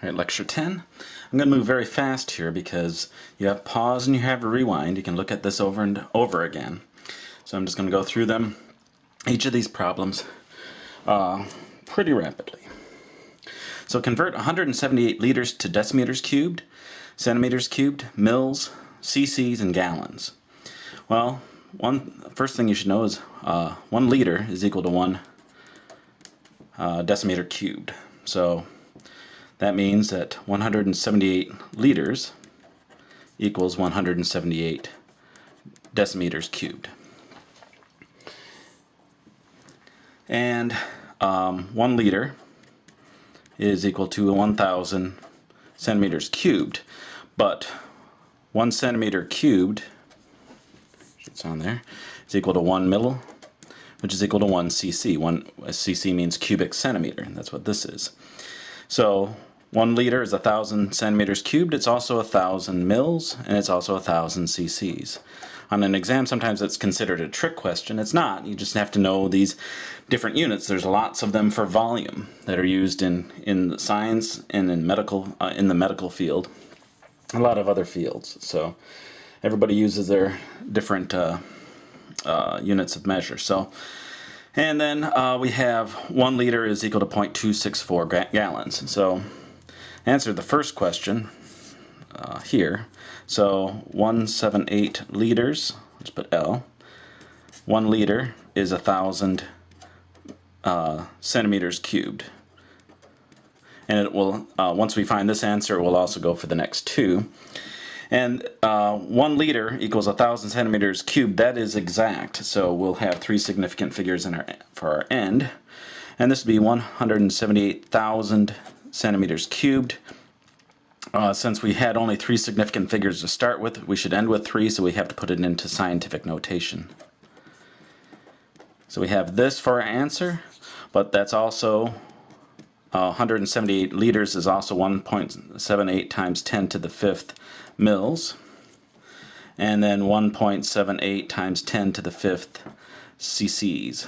All right, lecture 10. I'm going to move very fast here because you have pause and you have a rewind. You can look at this over and over again. So I'm just going to go through them, each of these problems, pretty rapidly. So convert 178 liters to decimeters cubed, centimeters cubed, mils, cc's, and gallons. Well, first thing you should know is 1 liter is equal to 1 decimeter cubed. So that means that 178 liters equals 178 decimeters cubed. And 1 liter is equal to 1,000 centimeters cubed. But 1 centimeter cubed, it's on there, is equal to 1 mil, which is equal to 1 cc. Cc means cubic centimeter, and that's what this is. So 1 liter is 1,000 centimeters cubed. It's also 1,000 mils, and it's also 1,000 cc's. On an exam, sometimes it's considered a trick question. It's not. You just have to know these different units. There's lots of them for volume that are used in science and in the medical field. A lot of other fields. So everybody uses their different units of measure. So, and then we have 1 liter is equal to 0.264 gallons. So answer the first question here. So 178 liters, let's put L. 1 liter is 1,000 centimeters cubed. And it will, once we find this answer, it will also go for the next two. And 1 liter equals 1,000 centimeters cubed. That is exact. So we'll have 3 significant figures for our end. And this would be 178,000 centimeters cubed. Since we had only 3 significant figures to start with, we should end with 3, so we have to put it into scientific notation. So we have this for our answer, but that's also 178 liters is also 1.78 times 10 to the 5th mils, and then 1.78 times 10 to the 5th cc's.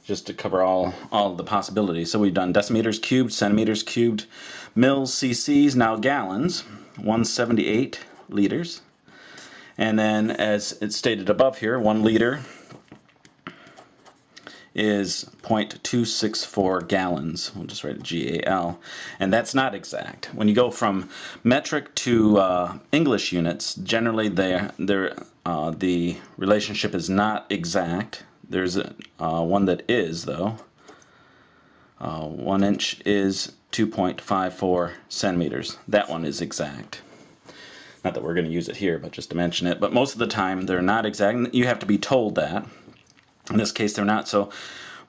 Just to cover all the possibilities. So we've done decimeters cubed, centimeters cubed, mils, cc's, now gallons, 178 liters. And then as it's stated above here, 1 liter is 0.264 gallons. We'll just write it GAL. And that's not exact. When you go from metric to English units, generally the relationship is not exact. There's one that is, though. 1 inch is 2.54 centimeters. That one is exact. Not that we're going to use it here, but just to mention it. But most of the time, they're not exact. You have to be told that. In this case, they're not. So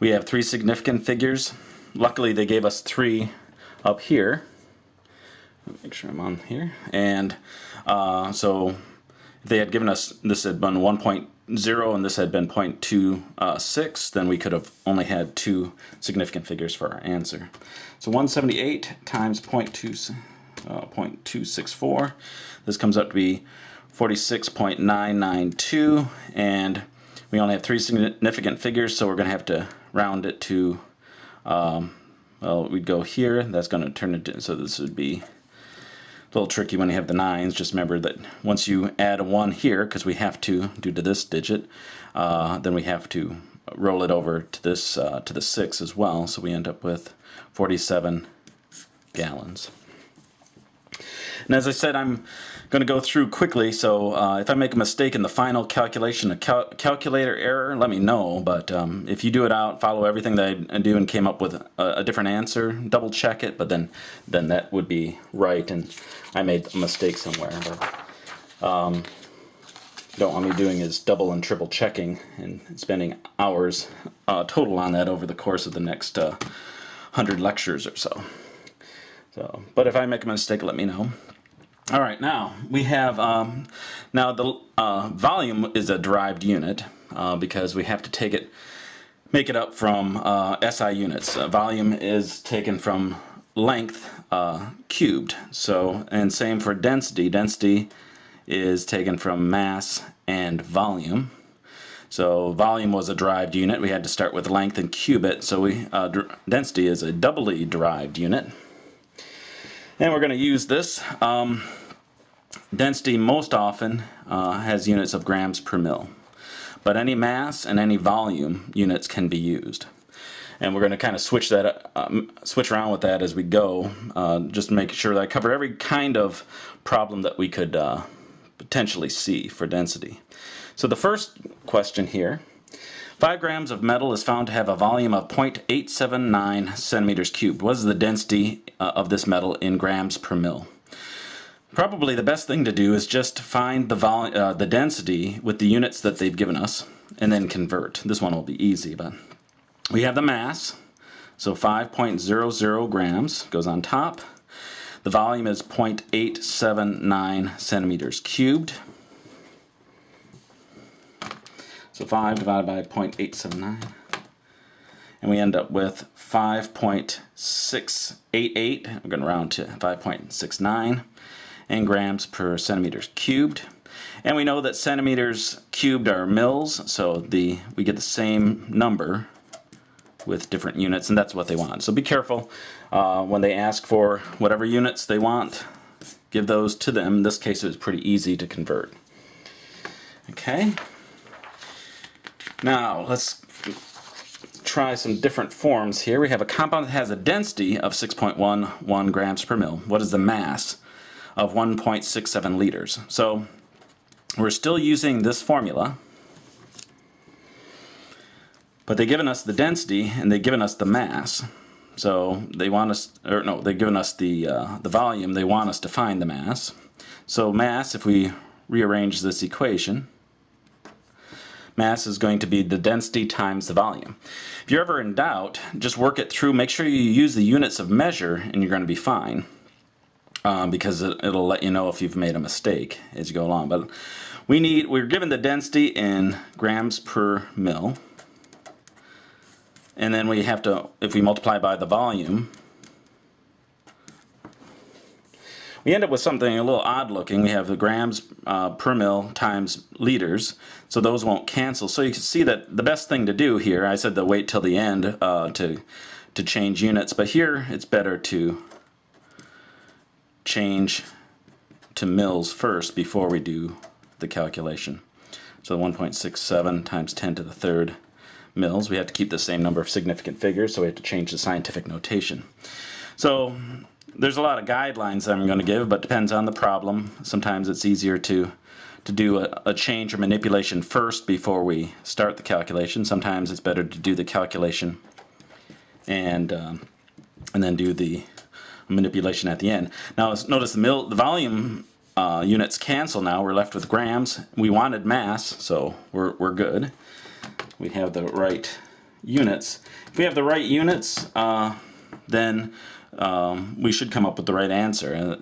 we have 3 significant figures. Luckily, they gave us 3 up here. Make sure I'm on here. And so if they had given us, this had been 1.0 and this had been 0.26, then we could have only had 2 significant figures for our answer. So 178 times 0.264, this comes up to be 46.992, and we only have 3 significant figures, so we're going to have to round it to, well, we'd go here, that's going to turn it, so this would be a little tricky when you have the 9s. Just remember that once you add a 1 here, because we have to, due to this digit, then we have to roll it over to this to the 6 as well. So we end up with 47 gallons. And as I said, I'm going to go through quickly, so if I make a mistake in the final calculation, a calculator error, let me know. But if you do it out, follow everything that I do and came up with a different answer, double check it, but then that would be right, and I made a mistake somewhere. But don't want me doing is double and triple checking and spending hours total on that over the course of the next 100 lectures or so. But if I make a mistake, let me know. All right, now we have, now the volume is a derived unit because we have to make it up from SI units. Volume is taken from length cubed. So, and same for density. Density is taken from mass and volume. So volume was a derived unit. We had to start with length and cube it. So density is a doubly derived unit. And we're going to use this. Density most often has units of grams per mil. But any mass and any volume units can be used. And we're going to kind of switch around with that as we go, just to make sure that I cover every kind of problem that we could potentially see for density. So the first question here, 5 grams of metal is found to have a volume of 0.879 centimeters cubed. What is the density of this metal in grams per mil? Probably the best thing to do is just find the density with the units that they've given us and then convert. This one will be easy, but we have the mass, so 5.00 grams goes on top. The volume is 0.879 centimeters cubed. So 5 divided by 0.879. And we end up with 5.688. We're going to round to 5.69 and grams per centimeters cubed. And we know that centimeters cubed are mils, so we get the same number with different units, and that's what they want. So be careful when they ask for whatever units they want, give those to them. In this case, it was pretty easy to convert. Okay. Now, let's try some different forms here. We have a compound that has a density of 6.11 grams per mil. What is the mass of 1.67 liters? So we're still using this formula, but they've given us the density and they've given us the mass. So they want us, or no, they've given us the volume. They want us to find the mass. So mass, if we rearrange this equation, mass is going to be the density times the volume. If you're ever in doubt, just work it through. Make sure you use the units of measure and you're going to be fine, because it'll let you know if you've made a mistake as you go along. But we're given the density in grams per mil, and then we have to, if we multiply by the volume, we end up with something a little odd looking. We have the grams per mil times liters, so those won't cancel. So you can see that the best thing to do here, I said to wait till the end to change units, but here it's better to change to mils first before we do the calculation. So 1.67 times 10 to the third mils. We have to keep the same number of significant figures, so we have to change the scientific notation. So there's a lot of guidelines that I'm going to give, but depends on the problem. Sometimes it's easier to do a change or manipulation first before we start the calculation. Sometimes it's better to do the calculation and then do the manipulation at the end. Now notice the volume units cancel now. We're left with grams. We wanted mass, so we're good. We have the right units. If we have the right units, then we should come up with the right answer.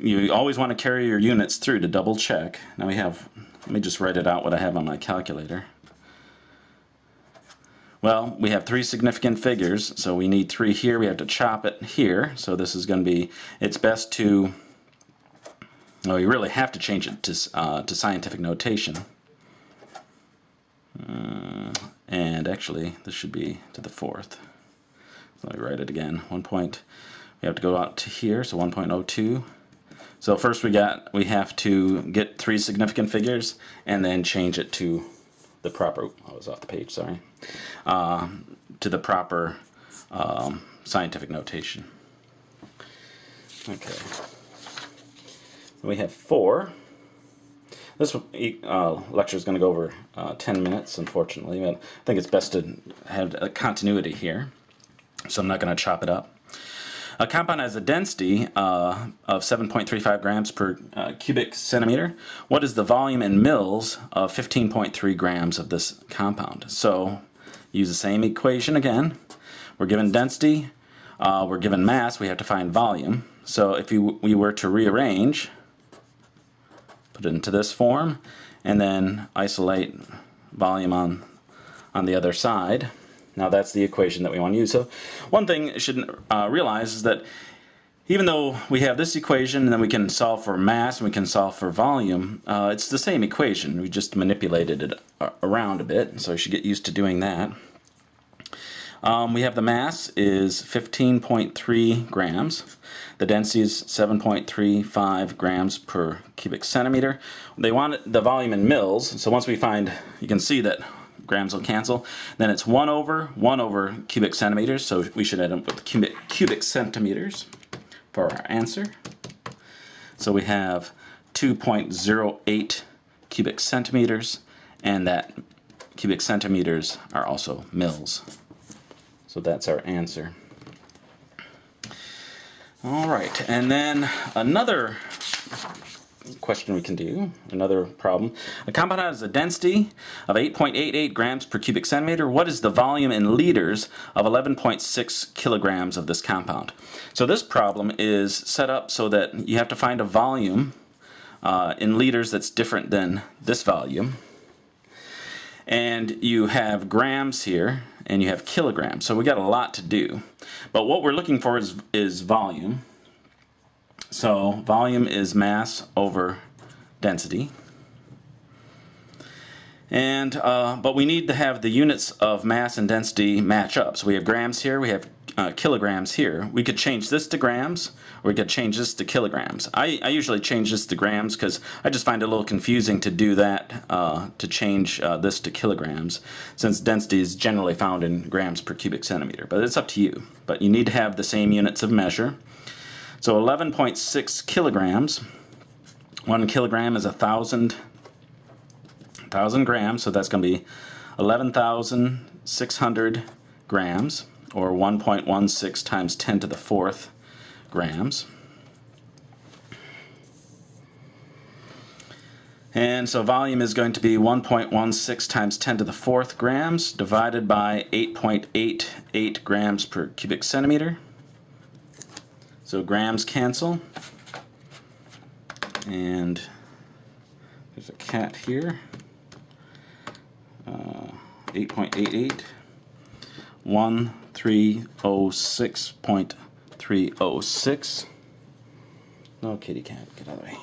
You always want to carry your units through to double check. Now let me just write it out what I have on my calculator. Well, we have 3 significant figures, so we need 3 here. We have to chop it here, so this is going to be, it's best to, well, you really have to change it to scientific notation. And actually, this should be to the 4th. Let me write it again. We have to go out to here, so 1.02. So first we have to get 3 significant figures and then change it to the proper, I was off the page, sorry, to the proper scientific notation. Okay. We have 4. This lecture is going to go over 10 minutes, unfortunately, but I think it's best to have a continuity here, so I'm not going to chop it up. A compound has a density of 7.35 grams per cubic centimeter. What is the volume in mils of 15.3 grams of this compound? So use the same equation again. We're given density, we're given mass, we have to find volume. So if we were to rearrange, put it into this form, and then isolate volume on the other side. Now that's the equation that we want to use. So one thing you should realize is that even though we have this equation and then we can solve for mass and we can solve for volume, it's the same equation. We just manipulated it around a bit, so you should get used to doing that. We have the mass is 15.3 grams. The density is 7.35 grams per cubic centimeter. They want the volume in mils, so once we find, you can see that grams will cancel. Then it's 1 over cubic centimeters, so we should end up with cubic centimeters for our answer. So we have 2.08 cubic centimeters, and that cubic centimeters are also mils. So that's our answer. All right, and then another question we can do, another problem. A compound has a density of 8.88 grams per cubic centimeter. What is the volume in liters of 11.6 kilograms of this compound? So this problem is set up so that you have to find a volume in liters that's different than this volume. And you have grams here, and you have kilograms. So we got a lot to do. But what we're looking for is volume. So volume is mass over density. And but we need to have the units of mass and density match up. So we have grams here, we have kilograms here. We could change this to grams, or we could change this to kilograms. I usually change this to grams because I just find it a little confusing to do that, to change this to kilograms, since density is generally found in grams per cubic centimeter. But it's up to you. But you need to have the same units of measure. So 11.6 kilograms. 1 kilogram is 1,000 grams, so that's going to be 11,600 grams, or 1.16 times 10 to the 4th grams. And so volume is going to be 1.16 times 10 to the 4th grams divided by 8.88 grams per cubic centimeter. So grams cancel. And there's a cat here. 8.88. 1306.306. No, kitty cat, get out of the way.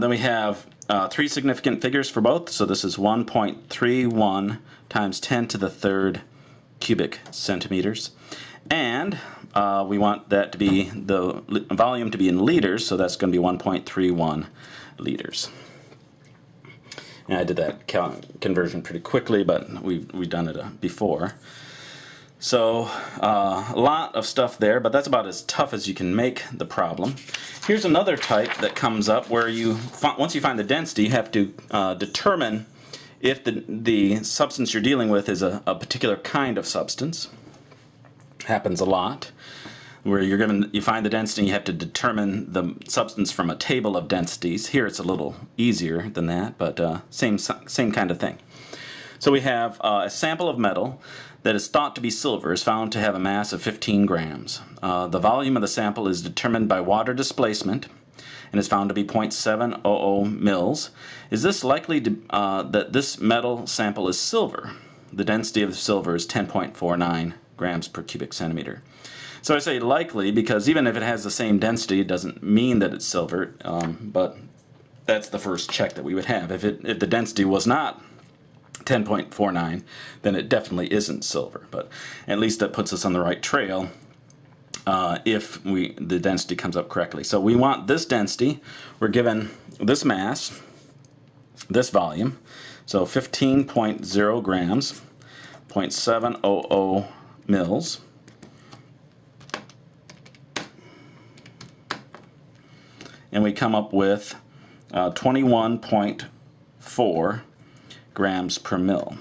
Then we have 3 significant figures for both. So this is 1.31 times 10 to the 3rd cubic centimeters. And we want that to be the volume to be in liters, so that's going to be 1.31 liters. And I did that conversion pretty quickly, but we've done it before. So a lot of stuff there, but that's about as tough as you can make the problem. Here's another type that comes up where once you find the density, you have to determine if the substance you're dealing with is a particular kind of substance. Happens a lot, where you find the density and you have to determine the substance from a table of densities. Here it's a little easier than that, but same kind of thing. So we have a sample of metal that is thought to be silver is found to have a mass of 15 grams. The volume of the sample is determined by water displacement and is found to be 0.700 mils. Is this likely that this metal sample is silver? The density of the silver is 10.49 grams per cubic centimeter. So I say likely because even if it has the same density, it doesn't mean that it's silver, but that's the first check that we would have. If the density was not 10.49, then it definitely isn't silver, but at least that puts us on the right trail if the density comes up correctly. So we want this density, we're given this mass, this volume, so 15.0 grams, 0.700 mils. And we come up with 21.4 grams per mil.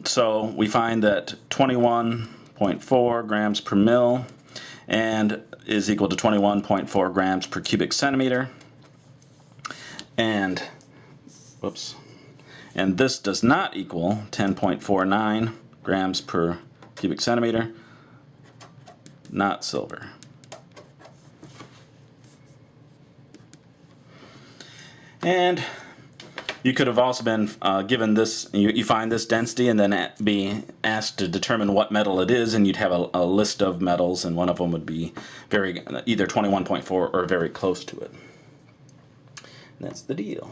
So we find that 21.4 grams per mil and is equal to 21.4 grams per cubic centimeter. And this does not equal 10.49 grams per cubic centimeter, not silver. And You could have also been given this, you find this density and then be asked to determine what metal it is, and you'd have a list of metals, and one of them would be either 21.4 or very close to it. And that's the deal.